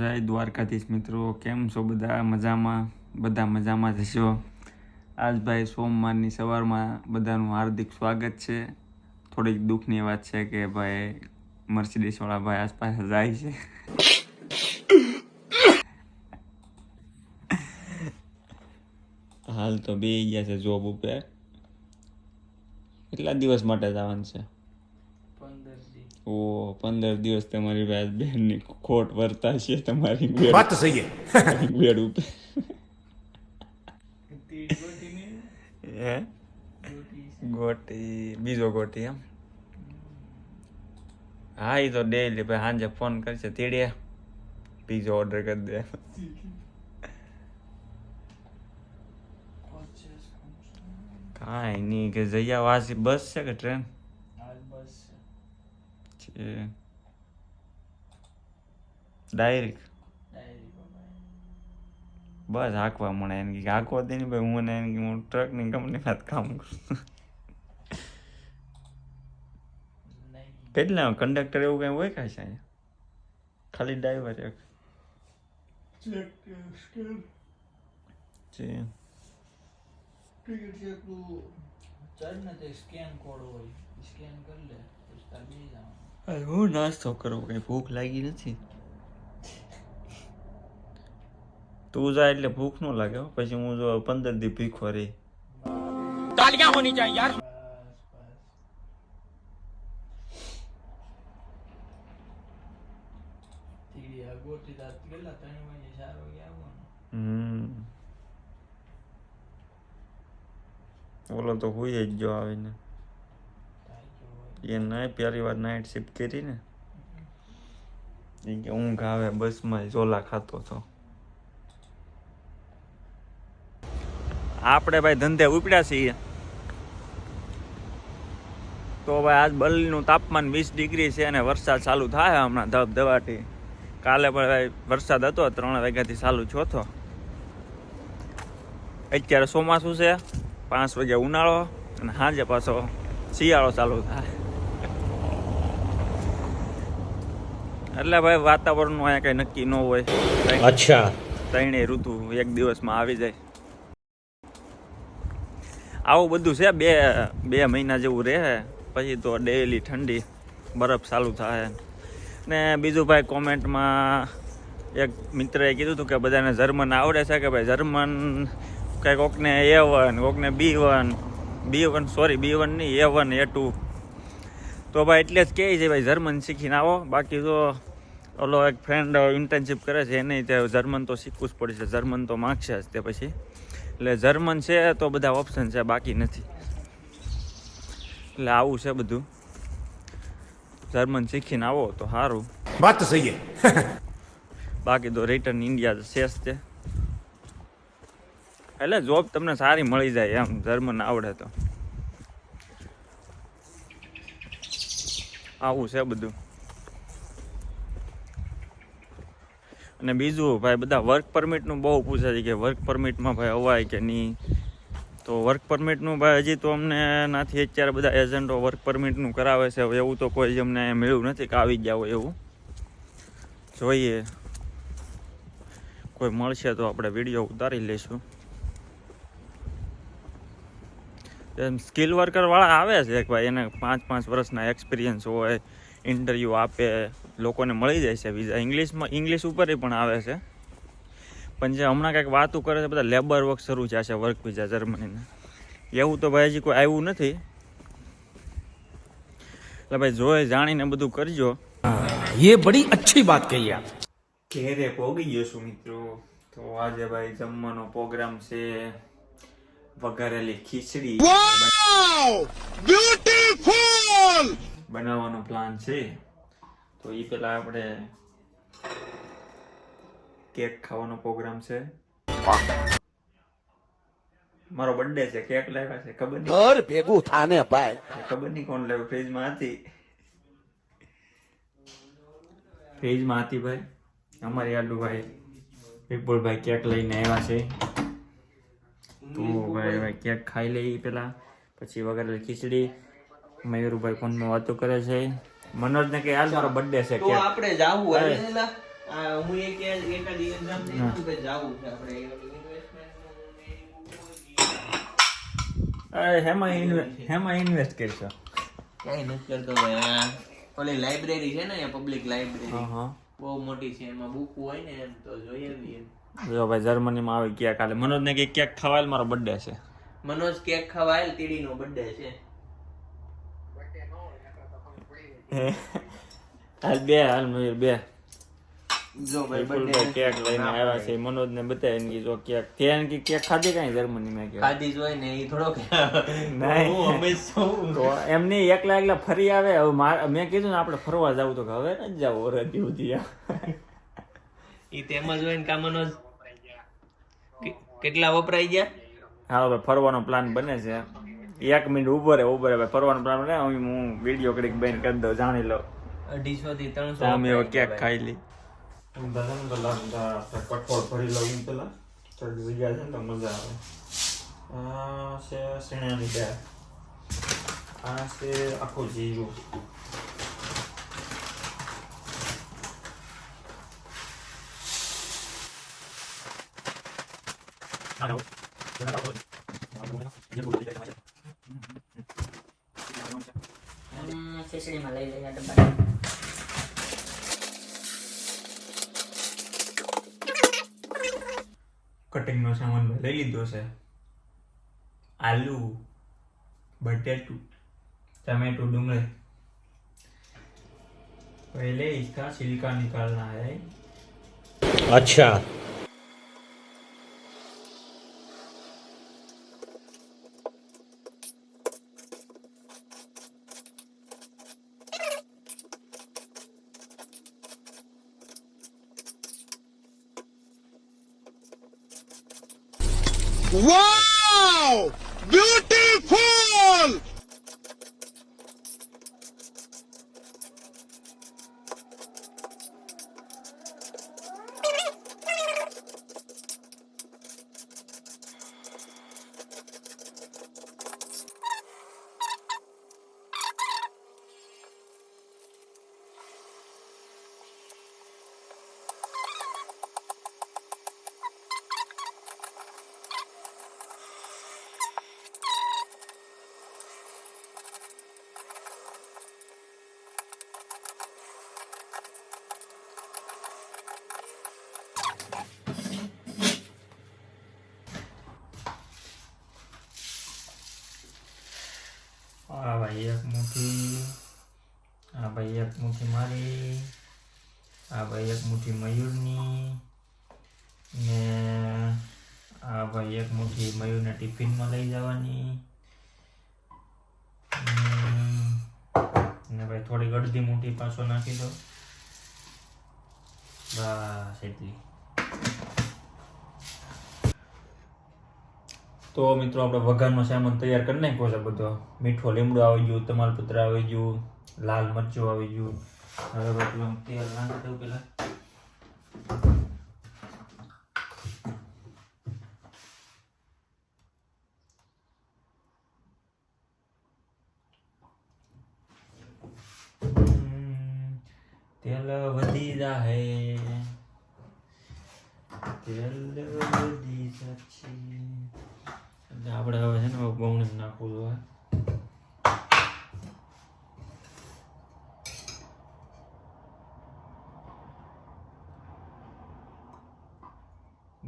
જય દ્વારકાધીશ મિત્રો, કેમ છો બધા? મજામાં? બધા મજામાં જશો. આજ ભાઈ સોમવારની સવારમાં બધાનું હાર્દિક સ્વાગત છે. થોડીક દુઃખની વાત છે કે ભાઈ મર્સિડીસ વાળા ભાઈ આસપાસ જાય છે. હાલ તો બે ગયા છે જોબ ઉપર. કેટલા દિવસ માટે જવાનું છે? 15 દિવસ તમારી ભાઈ બહેનની ખોટ વર્તા છે તમારી વાત તો સહી બેડ ઉપર. હે ગોટી બીજો ગોટી એમ? હા એ તો ડેલી ભાઈ સાંજે ફોન કરશે, તેડે પીઝો ઓર્ડર કરી દે. કાંઈ નહીં કે જયા વાસી બસ છે કે ટ્રેન છે? ડાયરેક્ટ બસ હાંકવા મળે એને કે હાંકવા દે ને ભાઈ. હું એને હું ટ્રકની કંપનીમાં કામ કરું. કેટલા કંડક્ટર એવું કઈ હોય કાંઈ છે? ખાલી ડ્રાઈવર એક છે. હું નાસ્તો કરું, કઈ ભૂખ લાગી નથી. તું જાય એટલે ભૂખ ન લાગે. પછી હું જો 15 દી ભીખો રહી. તાલિયાં હોની ચાહીએ યાર. ઓલો તો હુઈ જ જો આવીને. એ ના પ્યારી વાર નાઇટ શિફ્ટ કરી ને, કે ઊંઘ આવે બસમાં ઝોલા ખાતો હતો. આપણે ભાઈ ધંધે ઉપડ્યા છીએ તો ભાઈ આજ બલ્લીનું તાપમાન 20 ડિગ્રી છે અને વરસાદ ચાલુ થાય હમણાં ધબધબાટી. કાલે પણ ભાઈ વરસાદ હતો, 3 વાગ્યાથી ચાલુ થયો હતો. અત્યારે ચોમાસું છે, 5 વાગે ઉનાળો અને સાંજે પાછો શિયાળો ચાલુ થાય. એટલે ભાઈ વાતાવરણનું અહીંયા કઈ નક્કી ન હોય. અચ્છા, ત્રણેય ઋતુ એક દિવસમાં આવી જાય. આવું બધું છે. બે મહિના જેવું રહે, પછી તો ડેલી ઠંડી બરફ ચાલુ થાય. ને બીજું ભાઈ કોમેન્ટમાં એક મિત્રએ કીધું હતું કે બધાને જર્મન આવડે છે કે ભાઈ જર્મન કંઈ કોકને A1 કોકને B1 નહીં A1 A2. તો ભાઈ એટલે જ કહે છે ભાઈ જર્મન શીખીને આવો. બાકી તો ઓલો એક ફ્રેન્ડ ઇન્ટર્નશીપ કરે છે એને તે જર્મન તો શીખવું જ પડશે. જર્મન તો માગશે જ તે પછી. એટલે જર્મન છે તો બધા ઓપ્શન છે, બાકી નથી. એટલે આવું છે બધું. જર્મન શીખીને આવો તો સારું. વાત તો સહી. બાકી તો રિટર્ન ઇન્ડિયા છે જ તે. એટલે જોબ તમને સારી મળી જાય એમ જર્મન આવડે તો. આવું છે બધું. અને બીજું ભાઈ બધા વર્ક પરમિટનું બહુ પૂછે છે કે વર્ક પરમિટમાં ભાઈ અવાય કે નહીં. તો વર્ક પરમિટનું ભાઈ હજી તો અમને નથી. અત્યારે બધા એજન્ટો વર્ક પરમિટનું કરાવે છે. એવું તો કોઈ અમને મળ્યું નથી કે આવી ગયા હોય એવું. જોઈએ, કોઈ મળશે તો આપણે વિડીયો ઉતારી લઈશું. એમ સ્કિલ વર્કર વાળા આવે છે ભાઈ, એને 5 વર્ષના એક્સપિરિયન્સ હોય, ઇન્ટરવ્યૂ આપે, લોકોને મળી જાય છે વિઝા. ઇંગ્લિશ ઉપર પણ આવે છે. પણ જે હમણાં કંઈક વાતો કરે છે બધા લેબર વર્ક શરૂ થયા છે વર્ક વિઝા જર્મનીના. એવું તો ભાઈ હજી કોઈ આવ્યું નથી. એટલે ભાઈ જોઈ જાણીને બધું કરજો. ये बड़ी अच्छी बात कही आप. ઘેરે પોગી ગયો છું મિત્રો. તો આજે ભાઈ જમવાનો પ્રોગ્રામ છે. વઘારેલી ખીચડી બ્યુટીફુલ બનાવવાનો પ્લાન છે. તો એ પેલા આપણે કેક ખાવાનો પ્રોગ્રામ છે. મારો બર્થડે છે, કેક લાવ્યા છે. ખબર નહીં ઘર ભેગું થાને ભાઈ, ખબર નહીં કોણ લાવ્યું. ફ્રીજમાં હતી ભાઈ. અમારી આડુભાઈ વિપુલભાઈ કેક લઈને આવ્યા છે. તો ભાઈ કેક ખાઈ લઈ પેલા, પછી વગેરે ખીચડી. મયુરભાઈ ફોનમાં વાતો કરે છે. મનોજને કે હાલ મારો બર્થડે છે, કેક આપણે જાવું. હું એકાદ એક્ઝામ દઈ દઉં કે જાવું છે આપણે ઇન્વેસ્ટમેન્ટ હેમાં ઇન્વેસ્ટ કરશો? ક્યાંય નથી કરતો ભાઈ. ઓલી લાઇબ્રેરી છે ને પબ્લિક લાઇબ્રેરી હા બહુ મોટી છે, એમાં બુક હોય ને એમ તો જોઈ આવીએ. જો ભાઈ જર્મનીમાં આવે ક્યાંક કાલે મનોજને કે ક્યાંક ખવાયેલ મારો બર્થડે છે. મનોજ કેક ખાવા આવેલ, તીડીનો બર્થડે છે. હાલ મયુર બે જો ભાઈ વિપુલભાઈ કેક લઈને આવ્યા છે. મનોજને બતાવીને કીધું કેક ત્યાં કે કેક ખાધી કાંઈ જર્મનીમાં કે ખાધી જ હોય ને એ થોડોક નહીં. હું હંમેશા તો એમની એકલા ફરી આવે. હવે મેં કીધું ને આપણે ફરવા જવું તો કે હવે નથી જવું ઓરતી ઉધી. ઈ તેમ જ હોય ને કામનો કેટલા વપરાઈ ગયા. હા ભાઈ ફરવાનો પ્લાન બને છે. 1 મિનિટ ઉભો રહે ભાઈ. ફરવાનો પ્લાન બને હું વિડીયો ક્લિક બેન કરી દઉં જાણી લો. 250 થી 300 અમે કેક ખાઈ લી. કઠોળ ભરી લઉં પેલા વિજા છે ને તો મજા આવે. આ છે શેણાની દાળ, આ છે આખું જીરું, ખીચડીમાં લઈ લઈએ ડબ્બા. કટિંગનો સામાન લઈ લીધો છે. આલુ, બટેટું, टमाटो, डूंगળી. पहले इसका छिलका निकालना है. अच्छा Wow! Beautiful! આ ભાઈ એક મુઠ્ઠી, આ ભાઈ એક મુઠ્ઠી મારી, આ ભાઈ એક મુઠ્ઠી મયુરની, ને આ ભાઈ એક મુઠ્ઠી મયુરને ટિફિનમાં લઈ જવાની, ને ભાઈ થોડી અડધી મુઠ્ઠી પાછો નાખી દો. બસ એટલી. તો મિત્રો આપણે વઘારનો સામાન તૈયાર કરી નાખ્યો છે બધો. મીઠો લીમડો આવી ગયું, તમાલપત્ર આવી ગયું, લાલ મરચું આવી ગયું. હવે બધું તેલ નાખી દઉં પેલા. તેલ વધી જાહે, તેલ વધી જશે. આપણે હવે છે ને બહુણી નાખવું જોઈએ.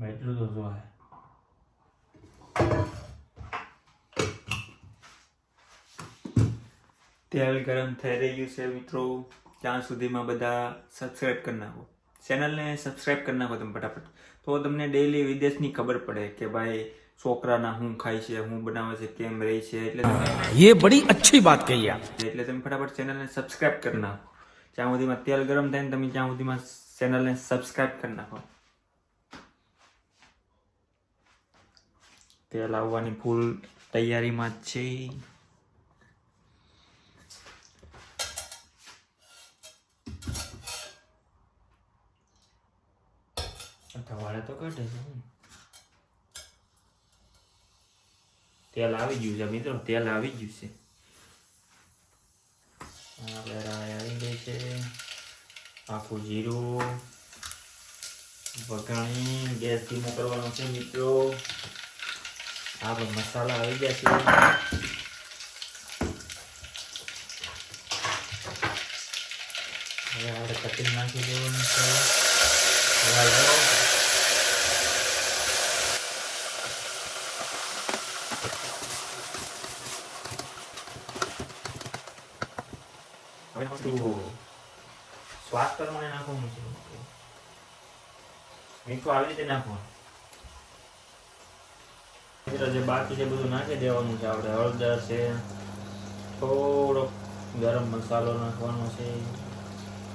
એટલું તો જોઈએ. તેલ ગરમ થઈ રહ્યું છે મિત્રો. ત્યાં સુધીમાં બધા સબસ્ક્રાઇબ કરી નાખો, ચેનલને સબસ્ક્રાઇબ કરી નાખો તમે ફટાફટ. તો તમને ડેઈલી વિદેશની ખબર પડે કે ભાઈ છોકરાના શું ખાય છે, શું બનાવે છે, કેમ રહે છે. ये बड़ी अच्छी बात कही आप. એટલે તમે ફટાફટ ચેનલને સબસ્ક્રાઇબ કરી નાખો. જ્યાં સુધીમાં તેલ ગરમ થાય ને તમે ત્યાં સુધીમાં ચેનલને સબસ્ક્રાઇબ કરી નાખો. તેલ આવવાની ફૂલ તૈયારીમાં જ છે. વાળે તો કાઢે છે. તેલ આવી ગયું છે મિત્રો, તેલ આવી ગયું છે. આવી ગઈ છે. આખું જીરું, વઘાણી ગેસ ધીમો કરવાનો છે મિત્રો. આપણે મસાલા આવી ગયા છે. હવે આપણે કટિંગ નાખી દેવાનું છે. સ્વાદ પ્રમાણે નાખવાનું છે. મીઠું આવી રીતે નાખવાનું. જે બાકી જે બધું નાખી દેવાનું છે. આપણે હળદર છે, થોડો ગરમ મસાલો નાખવાનો છે,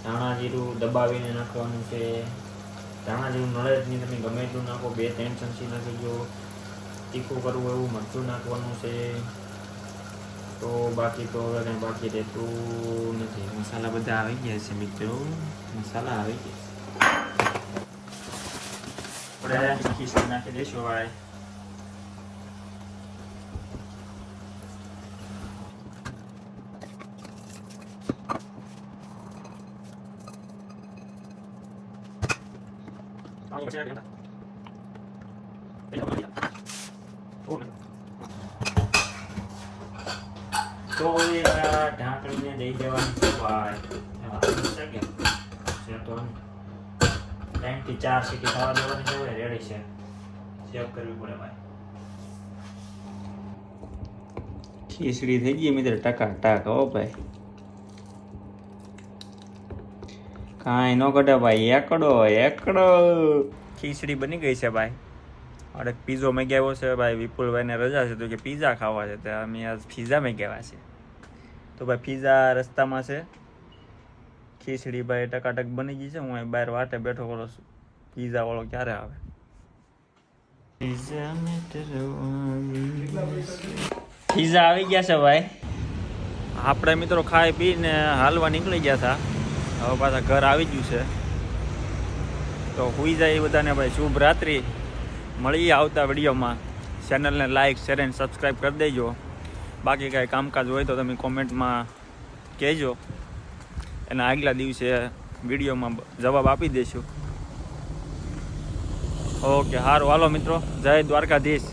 ધાણા જીરું દબાવીને નાખવાનું છે. ધાણા જીરું નળે જ નહીં, તમે ગમે એટલું નાખો, 2-3 ચમચી નાખી દો. તીખું કરવું એવું મરચું નાખવાનું છે. તો બાકી તો હવે કંઈ બાકી રહેતું નથી. મસાલા બધા આવી ગયા છે મિત્રો. મસાલા આવી ગયા આપણે ખીચડી નાખી દઈશું. ભાઈ તો ઢાંકણીને દઈ દેવાની છે ભાઈ. 3 થી 4 સીટી થવા દેવાની છે. રેડી છે. ચેક કરવી પડે ભાઈ. ખીચડી થઈ ગઈ મિત્ર ટકાટક. હો ભાઈ કાંઈ ન ઘટે ભાઈ. એકડો ખીચડી બની ગઈ છે ભાઈ. અરે પીઝો મંગાવ્યો છે ભાઈ. વિપુલભાઈને રજા છે તો કે પીઝા ખાવા છે, તો અમે આજ પીઝા મંગાવ્યા છે. તો ભાઈ પીઝા રસ્તામાં છે. ખીચડી ભાઈ ટકાટક બની ગઈ છે. હું અહીં બહાર વાટે બેઠો કરું છું. પીઝા વાળો ક્યારે આવે? પીઝા આવી ગયા છે ભાઈ. આપણે મિત્રો ખાઈ પીને હાલવા નીકળી ગયા હતા. હવે પાછા ઘર આવી ગયું છે. તો હુઈ જાય બધાને ભાઈ શુભ રાત્રિ. મળીએ આવતા વિડીયોમાં. ચેનલને લાઈક શેર અને સબસ્ક્રાઈબ કરી દેજો. બાકી કાંઈ કામકાજ હોય તો તમે કોમેન્ટમાં કહેજો, એના આગલા દિવસે વિડીયોમાં જવાબ આપી દઈશું. ઓકે સારું હાલો મિત્રો. જય દ્વારકાધીશ.